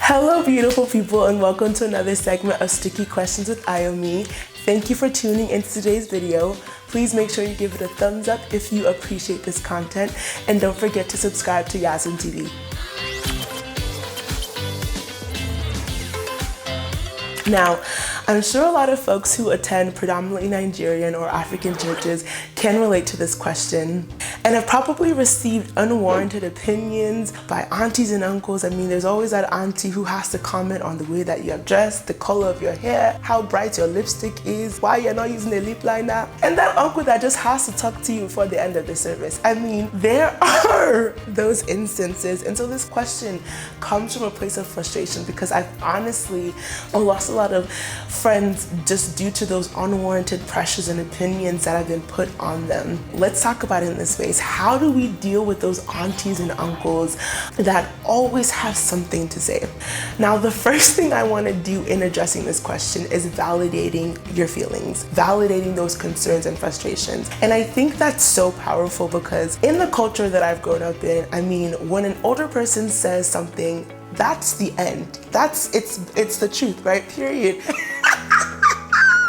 Hello beautiful people, and welcome to another segment of Sticky Questions with Ayomi. Thank you for tuning into today's video. Please make sure you give it a thumbs up if you appreciate this content, and don't forget to subscribe to YASM TV. Now, I'm sure a lot of folks who attend predominantly Nigerian or African churches can relate to this question and have probably received unwarranted opinions by aunties and uncles. I mean, there's always that auntie who has to comment on the way that you have dressed, the color of your hair, how bright your lipstick is, why you're not using a lip liner, and that uncle that just has to talk to you before the end of the service. I mean, there are those instances, and so this question comes from a place of frustration because I've honestly lost a lot of friends just due to those unwarranted pressures and opinions that have been put on them. Let's talk about it in this space. How do we deal with those aunties and uncles that always have something to say? Now, the first thing I want to do in addressing this question is validating your feelings, validating those concerns and frustrations. And I think that's so powerful because in the culture that I've grown up in, I mean, when an older person says something, that's the end. It's the truth, right? Period.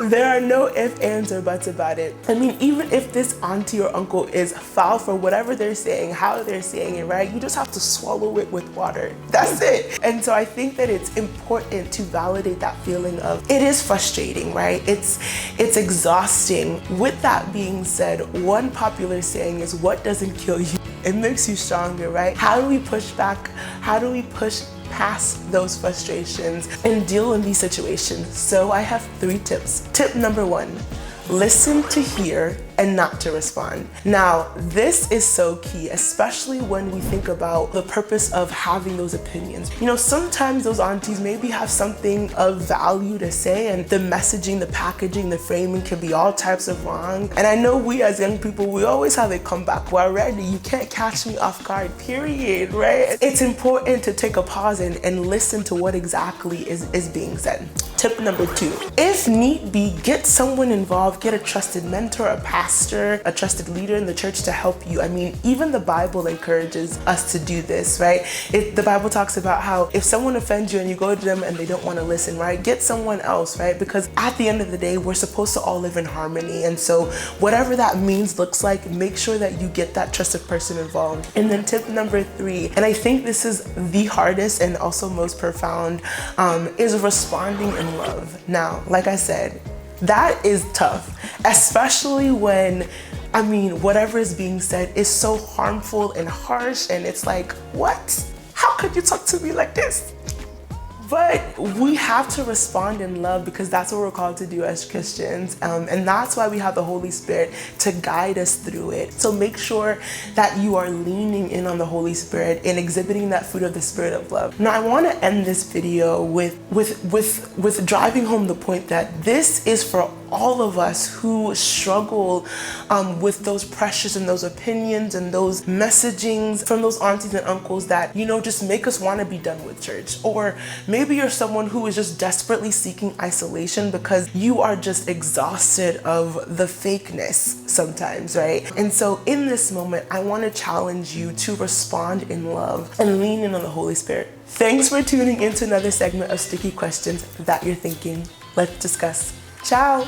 There are no ifs, ands, or buts about it. I mean, even if this auntie or uncle is foul for whatever they're saying, how they're saying it, right? You just have to swallow it with water. That's it. And so I think that it's important to validate that feeling of it is frustrating, right? It's exhausting. With that being said, one popular saying is, what doesn't kill you, it makes you stronger, right? How do we push back? How do we push past those frustrations and deal in these situations? So I have 3 tips. Tip number 1, listen to hear and not to respond. Now, this is so key, especially when we think about the purpose of having those opinions. You know, sometimes those aunties maybe have something of value to say, and the messaging, the packaging, the framing can be all types of wrong. And I know we as young people, we always have a comeback. We're ready. You can't catch me off guard, period, right? It's important to take a pause and listen to what exactly is being said. Tip number 2, if need be, get someone involved, get a trusted mentor, a pastor, a trusted leader in the church to help you. I mean, even the Bible encourages us to do this, right? The Bible talks about how if someone offends you and you go to them and they don't want to listen, right? Get someone else, right? Because at the end of the day, we're supposed to all live in harmony. And so whatever that means looks like, make sure that you get that trusted person involved. And then tip number 3, and I think this is the hardest and also most profound, is responding in love. Now, like I said, that is tough, especially when, I mean, whatever is being said is so harmful and harsh, and it's like, what? How could you talk to me like this? But we have to respond in love because that's what we're called to do as Christians. And that's why we have the Holy Spirit to guide us through it. So make sure that you are leaning in on the Holy Spirit and exhibiting that fruit of the Spirit of love. Now, I want to end this video with driving home the point that this is for all of us who struggle with those pressures and those opinions and those messagings from those aunties and uncles that, you know, just make us want to be done with church. Or maybe you're someone who is just desperately seeking isolation because you are just exhausted of the fakeness sometimes, right? And so in this moment, I want to challenge you to respond in love and lean in on the Holy Spirit. Thanks for tuning into another segment of Sticky Questions That You're Thinking. Let's discuss. Ciao.